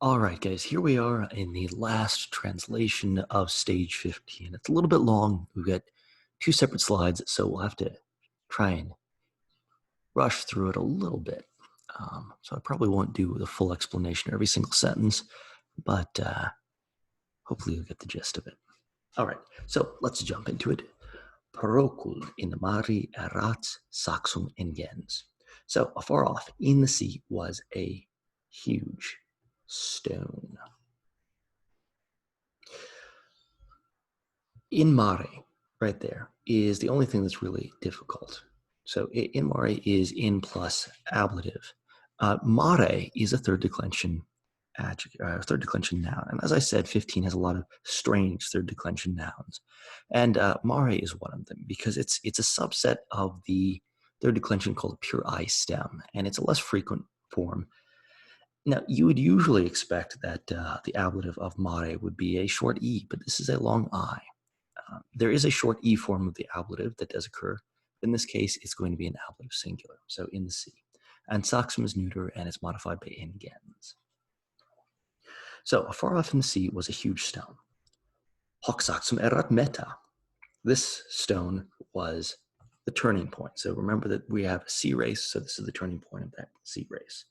All right, guys, here we are in the last translation of stage 15. It's a little bit long. We've got two separate slides, so we'll have to try and rush through it a little bit. So I probably won't do the full explanation of every single sentence, but hopefully you'll get the gist of it. All right, so let's jump into it. Procul in mare erat saxum ingens. So afar off in the sea was a huge stone. In mare, right there, is the only thing that's really difficult. So in mare is in plus ablative. Mare is a third declension third declension noun. And as I said, 15 has a lot of strange third declension nouns. And mare is one of them because it's a subset of the third declension called a pure I stem, and it's a less frequent form. Now, you would usually expect that the ablative of mare would be a short E, but this is a long I. There is a short E form of the ablative that does occur. In this case, it's going to be an ablative singular, so in the sea. And saxum is neuter, and it's modified by ingens. So afar off in the sea was a huge stone. Hoc saxum erat meta. This stone was the turning point. So remember that we have a sea race, so this is the turning point of that sea race.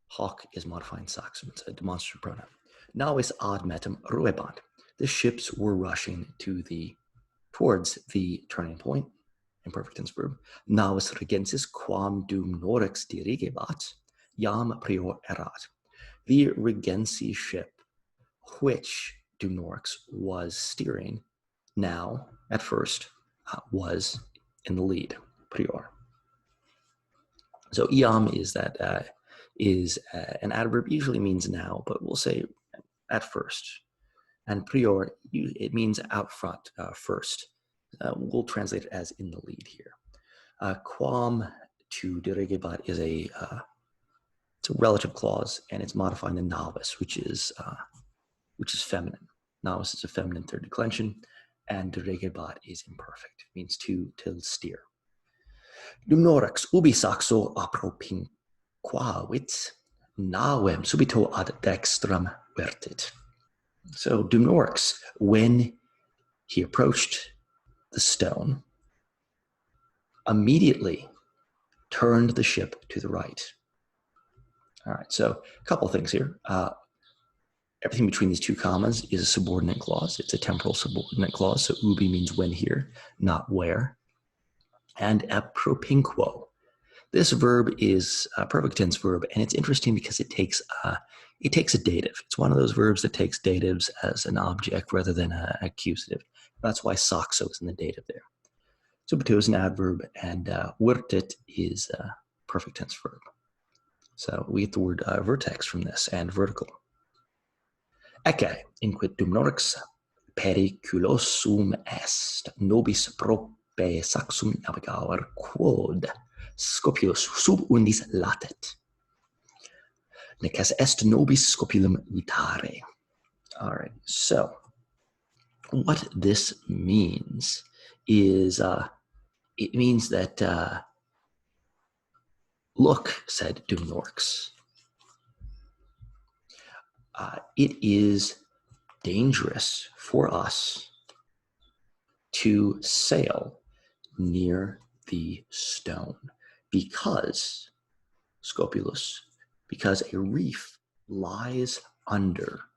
Hoc is modifying saxum, it's a demonstrative pronoun. Navis ad metum ruebant. The ships were rushing towards the turning point, imperfect tense verb. Navis regensis quam dum norex dirigebat, jam prior erat. The Regency ship, which Dumnorix was steering, now, at first, was in the lead, prior. So iam is an adverb, usually means now, but we'll say at first. And prior, it means out front, first. We'll translate it as in the lead here. Quam to dirigebat is it's a relative clause, and it's modifying the novice, which is feminine. Novice is a feminine third declension, and dirigebat is imperfect. It means to steer. Dumnorax ubi saxo apropinquavit navem subito ad dextram vertit. So Dumnorix, when he approached the stone, immediately turned the ship to the right. All right, so a couple things here. Everything between these two commas is a subordinate clause. It's a temporal subordinate clause, so ubi means when here, not where. And apropinquo. This verb is a perfect tense verb, and it's interesting because it takes a dative. It's one of those verbs that takes datives as an object rather than an accusative. That's why saxo is in the dative there. Subito is an adverb, and vertit is a perfect tense verb. So we get the word vertex from this, and vertical. Ecce, inquit Dumnorix periculosum est, nobis prope saxum navigaver quod scopulus sub undis latet. Neces est nobis scopulum vitare. All right, so what this means is it means that look, said Dumnorix, it is dangerous for us to sail near the stone because scopulus, because a reef lies under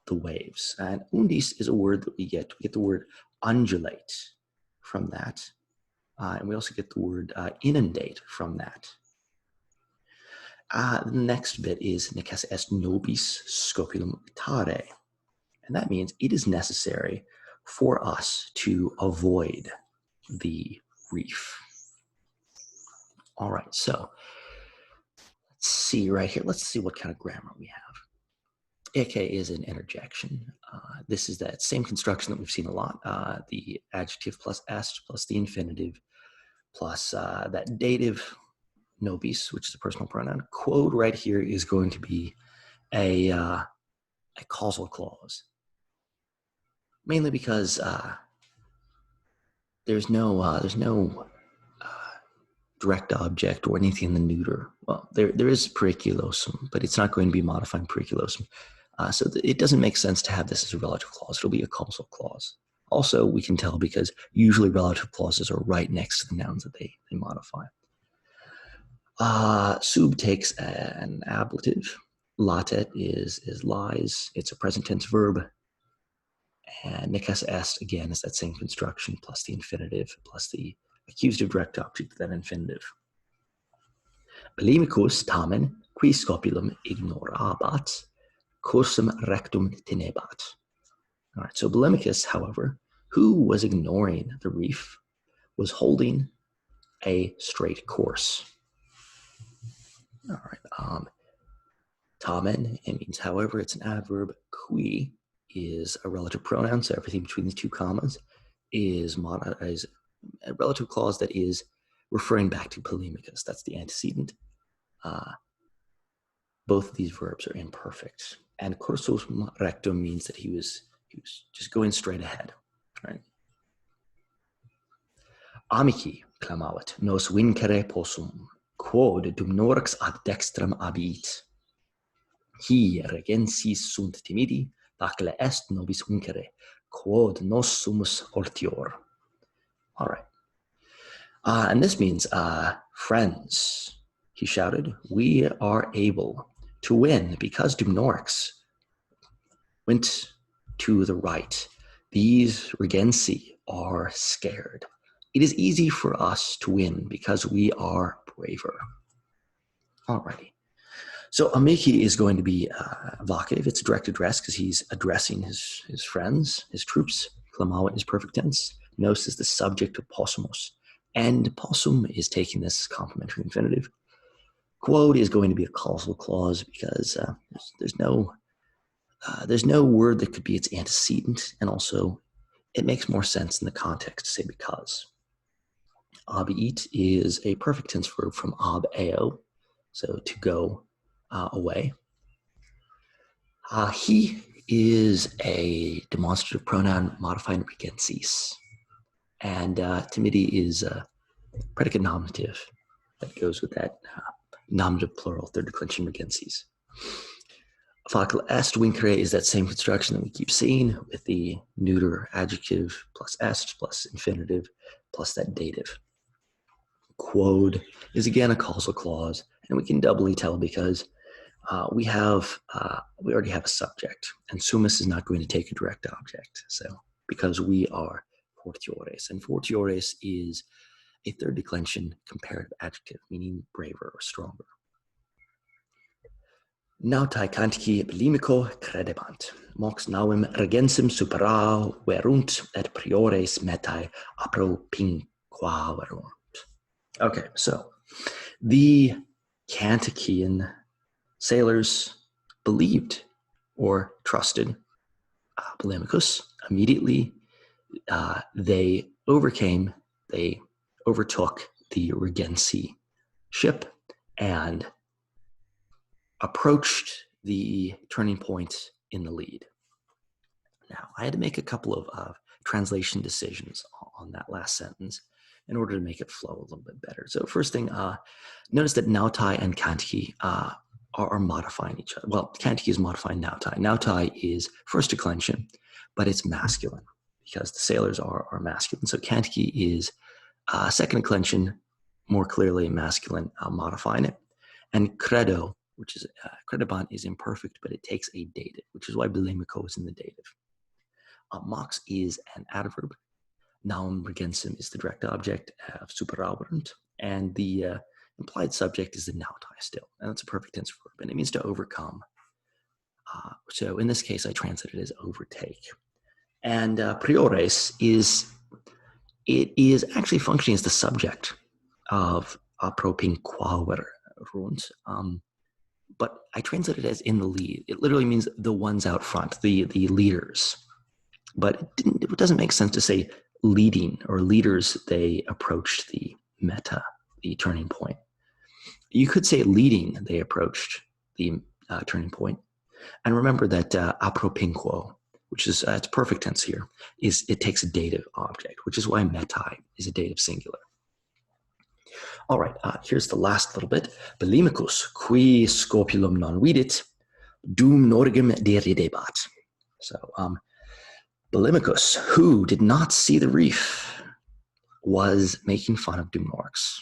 the waves. And undis is a word that we get the word undulate from that. And we also get the word inundate from that. The next bit is neces est nobis scopulum vitare. And that means it is necessary for us to avoid the reef. All right, so let's see right here. Let's see what kind of grammar we have. Eke is an interjection. This is that same construction that we've seen a lot. The adjective plus est plus the infinitive plus that dative nobis, which is a personal pronoun. Quod right here is going to be a causal clause. Mainly because there's no direct object or anything in the neuter. Well, there is periculosum, but it's not going to be modifying periculosum. So it doesn't make sense to have this as a relative clause. It'll be a causal clause. Also, we can tell because usually relative clauses are right next to the nouns that they modify. Sub takes an ablative. Latet is lies. It's a present tense verb. And nikas est, again, is that same construction plus the infinitive plus the accusative direct object of that infinitive. Bellimicus tamen qui scopulum ignorabat cursum rectum tenebat. All right, so Bellimicus, however, who was ignoring the reef, was holding a straight course. All right, tamen, it means however, it's an adverb. Qui is a relative pronoun, so everything between the two commas is a relative clause that is referring back to Bellimicus. That's the antecedent. Both of these verbs are imperfect. And cursum rectum means that he was just going straight ahead, right? Amici clamavit, nos vincere possum, quod dumnorix ad dextram abit. Hi regensis sunt timidi, facile est nobis vincere, quod nos sumus ultior. All right. And this means, friends, he shouted, we are able to win because Dumnorix went to the right. These regensi are scared. It is easy for us to win because we are braver. Alrighty. So amici is going to be vocative. It's a direct address because he's addressing his friends, his troops. Clamavit is perfect tense. Nos is the subject of possumus. And possum is taking this complementary infinitive. Quod is going to be a causal clause because there's no word that could be its antecedent, and also it makes more sense in the context to say because. Abiit is a perfect tense verb from ab eo, so to go away. He is a demonstrative pronoun modifying regensis, and timidi is a predicate nominative that goes with that nominative plural, third declension regensis. Facile est vincere is that same construction that we keep seeing with the neuter adjective plus est plus infinitive plus that dative. Quod is again a causal clause, and we can doubly tell because we already have a subject, and sumus is not going to take a direct object. So because we are fortiores, and fortiores is a third declension comparative adjective, meaning braver or stronger. Nautae cantici Bellimico credebant, mox nauem regensim supera verunt et priores metae apropinquaverunt. Okay, so the Cantician sailors believed or trusted Bellimicus. Immediately, they overtook the Regensi ship and approached the turning point in the lead. Now, I had to make a couple of translation decisions on that last sentence in order to make it flow a little bit better. So first thing, notice that Nautai and Kanti are modifying each other. Well, Kanti is modifying Nautai. Nautai is first declension, but it's masculine because the sailors are masculine. So Kanti is second declension, more clearly masculine, modifying it. And credo, which is credebant, is imperfect, but it takes a dative, which is why Bellimico is in the dative. Mox is an adverb. Naum regensum is the direct object of superaberant, and the implied subject is the nautai still, and it's a perfect tense verb, and it means to overcome. So in this case, I translated it as overtake. And priores is actually functioning as the subject of apropinquaverunt, but I translated it as in the lead. It literally means the ones out front, the leaders. But it doesn't make sense to say leading or leaders, they approached the meta, the turning point. You could say leading, they approached the turning point. And remember that apropinquo, which is it's perfect tense here, it takes a dative object, which is why meta is a dative singular. All right, here's the last little bit. Bellimicus, qui scopulum non vidit, dum norgem deridebat. So, Bellimicus, who did not see the reef, was making fun of Dumnorix.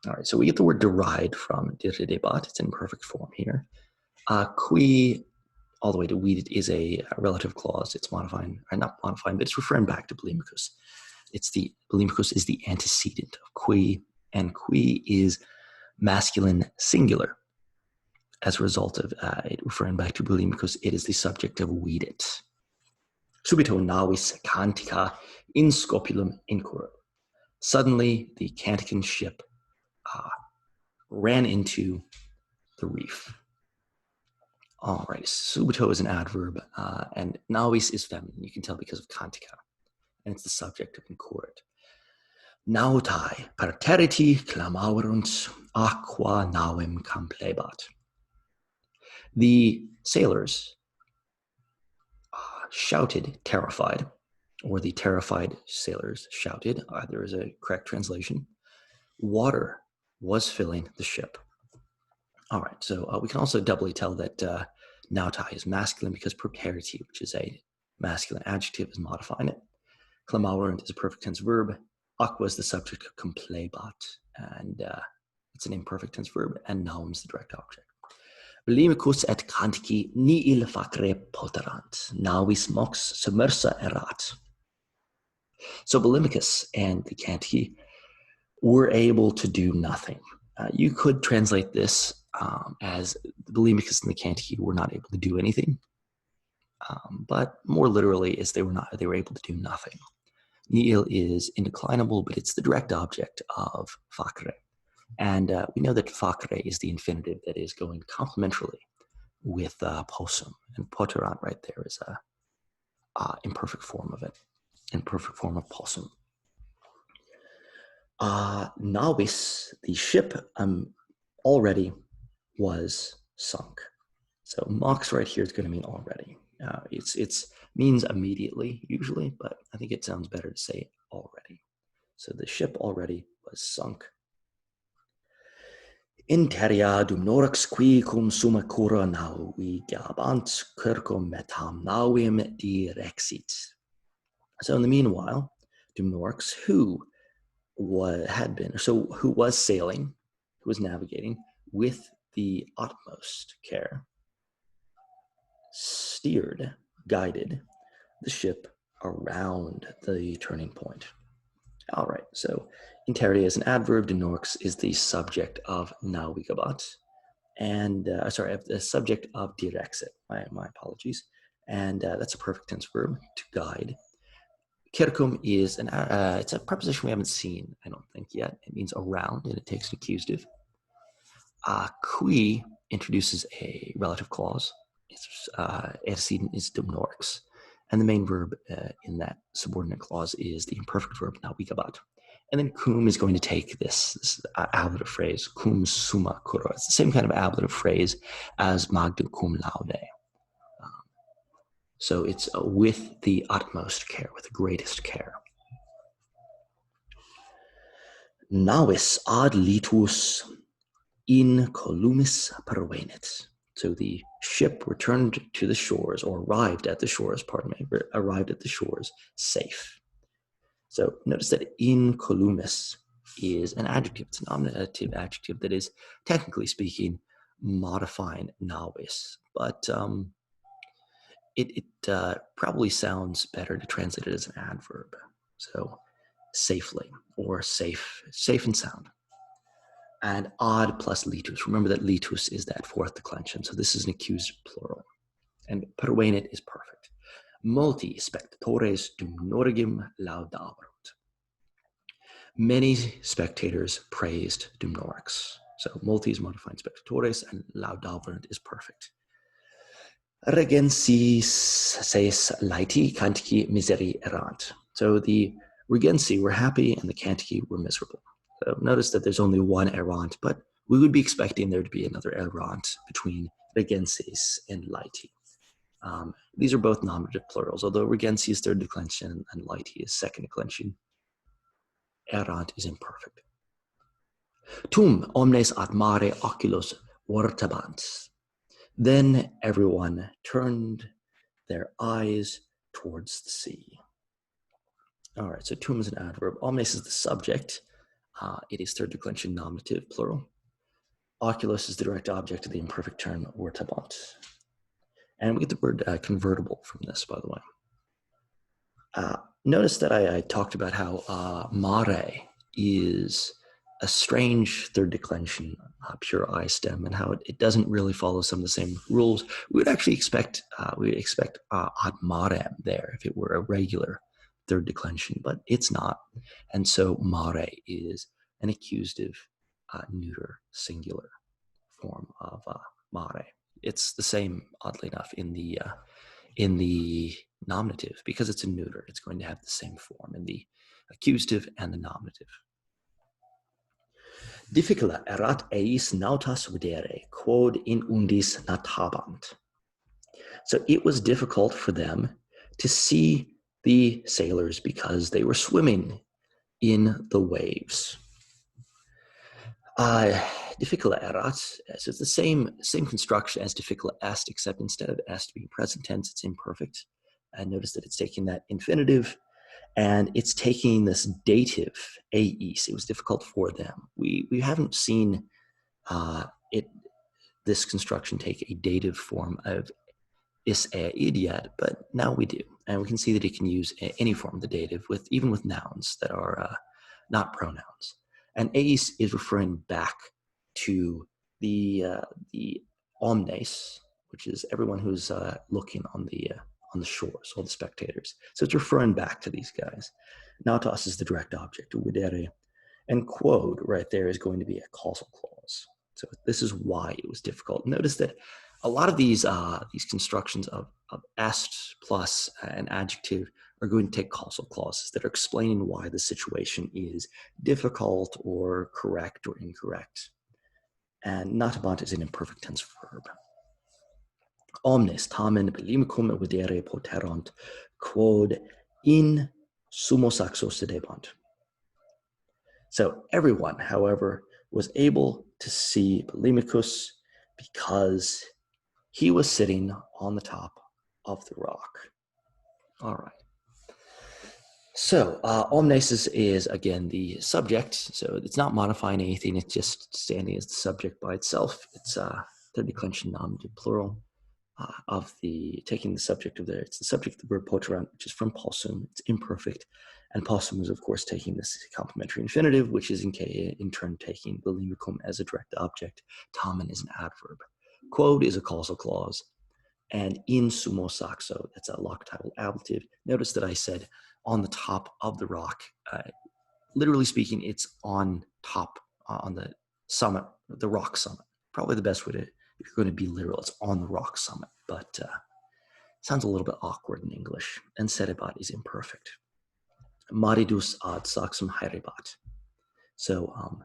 All right, so we get the word deride from deridebat. It's in perfect form here. Qui, all the way to vidit, is a relative clause. It's modifying, or not modifying, but it's referring back to Bellimicus. Bellimicus is the antecedent of qui, and qui is masculine singular. As a result of it referring back to Bellimicus, it is the subject of vidit. Subito navis cantica in scopulum incurrere. Suddenly, the Cantican ship ran into the reef. All right, subito is an adverb, and navis is feminine. You can tell because of cantica, and it's the subject of incurret. Nautai parteriti clamaverunt aqua navem complebat. The sailors shouted, terrified, or the terrified sailors shouted, either is a correct translation. Water was filling the ship. All right, so we can also doubly tell that nautai is masculine because properity, which is a masculine adjective, is modifying it. Clamaurent is a perfect tense verb. Aqua is the subject of complebat, and it's an imperfect tense verb, and naum is the direct object. Bellimicus et cantici nihil facere poterant, navis mox submersa erat. So Bellimicus and the Cantici were able to do nothing. You could translate this as Bellimicus and the Cantici were not able to do anything, but more literally is they were able to do nothing. Nihil is indeclinable, but it's the direct object of facere. And we know that facere is the infinitive that is going complementarily with possum. And poterant right there is a imperfect form of it, imperfect form of possum. Navis, the ship, already was sunk. So mox right here is going to mean already. It's means immediately usually, but I think it sounds better to say already. So the ship already was sunk. Interia dumnorix qui cum summa cura navi gabant circum metam navim direxit. So in the meanwhile, Dumnorix, who was sailing, who was navigating with the utmost care, guided the ship around the turning point. All right, so interia is an adverb. Dumnorix is the subject of navigabat, and the subject of direxit. My apologies. And that's a perfect tense verb, to guide. Circum is it's a preposition we haven't seen, I don't think, yet. It means around, and it takes an accusative. Qui introduces a relative clause. Its antecedent is Dumnorix. And the main verb in that subordinate clause is the imperfect verb navigabat. And then cum is going to take this ablative phrase, cum summa cura. It's the same kind of ablative phrase as magna cum laude. So it's with the utmost care, with the greatest care. Navis ad litus in columis pervenit. So the ship returned to the shores, or arrived at the shores safe. So notice that in columis is an adjective. It's a nominative adjective that is, technically speaking, modifying navis. But it probably sounds better to translate it as an adverb. So safely, or safe and sound. And ad plus litus. Remember that litus is that fourth declension. So this is an accused plural. And pervenit is perfect. Multi spectatores dumnorigim laudaverunt. Many spectators praised Dumnorix. So multi is modifying spectatores, and laudaverunt is perfect. Regensis seis laeti cantici miseri erant. So the regensi were happy and the cantici were miserable. So notice that there's only one errant, but we would be expecting there to be another errant between regensis and laeti. These are both nominative plurals, although regensi is third declension and laeti is second declension. Errant is imperfect. Tum omnes ad mare oculos vortabant. Then everyone turned their eyes towards the sea. All right, so tum is an adverb. Omnes is the subject. It is third declension nominative, plural. Oculus is the direct object of the imperfect term vortabant. And we get the word convertible from this, by the way. Notice that I talked about how mare is a strange third declension pure I stem, and how it doesn't really follow some of the same rules. We would actually expect ad marem there if it were a regular third declension, but it's not. And so mare is an accusative neuter singular form of mare. It's the same, oddly enough, in the nominative. Because it's a neuter, it's going to have the same form in the accusative and the nominative. Difficula erat eis nautas videre, quod in undis natabant. So it was difficult for them to see the sailors because they were swimming in the waves. Difficula erat, so it's the same construction as difficula est, except instead of est being present tense, it's imperfect. And notice that it's taking that infinitive and it's taking this dative, eis. It was difficult for them. We haven't seen this construction take a dative form of is id yet, but now we do. And we can see that it can use any form of the dative, even with nouns that are not pronouns. And eis is referring back to the omnes, which is everyone who's looking on the shore, so all the spectators. So it's referring back to these guys. Nautas is the direct object, videre, and quod right there is going to be a causal clause. So this is why it was difficult. Notice that a lot of these constructions of est plus an adjective are going to take causal clauses that are explaining why the situation is difficult or correct or incorrect. And natabant is an imperfect tense verb. Omnes tamen bellimicum videre poterunt, quod in sumo saxo sedebant. So everyone, however, was able to see Bellimicus because he was sitting on the top of the rock. All right. So omnes is again the subject. So it's not modifying anything. It's just standing as the subject by itself. It's third declension nominative plural of taking the subject of it's the subject of the verb poterunt, which is from possum. It's imperfect. And possum is, of course, taking this complementary infinitive, which is in turn taking bellimicum as a direct object. Tamen is an adverb. Quod is a causal clause. And in sumo saxo, that's a locatival ablative. Notice that I said on the top of the rock. Literally speaking, it's on top, on the summit, the rock summit. Probably the best way to, if you're going to be literal, it's on the rock summit. But sounds a little bit awkward in English. And sedebat is imperfect. Maridus ad saxum haerebat. So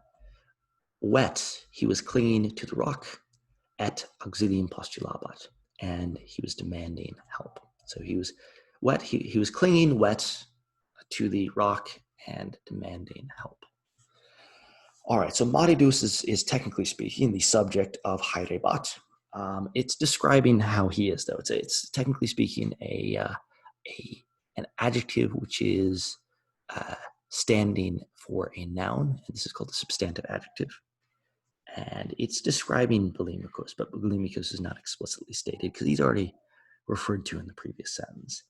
wet, he was clinging to the rock, et auxilium postulabat, and he was demanding help. So he was wet, he was clinging wet to the rock and demanding help. All right, so maridus is technically speaking the subject of haerebat. It's describing how he is, though. It's technically speaking an adjective which is standing for a noun, and this is called the substantive adjective. And it's describing Bellimicus, but Bellimicus is not explicitly stated because he's already referred to in the previous sentence.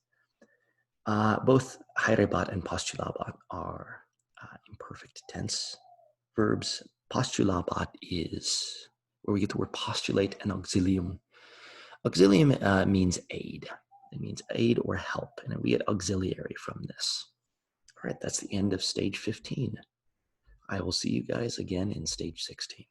Both haerebat and postulabat are imperfect tense verbs. Postulabat is where we get the word postulate, and auxilium. Auxilium means aid. It means aid or help, and we get auxiliary from this. All right, that's the end of stage 15. I will see you guys again in stage 16.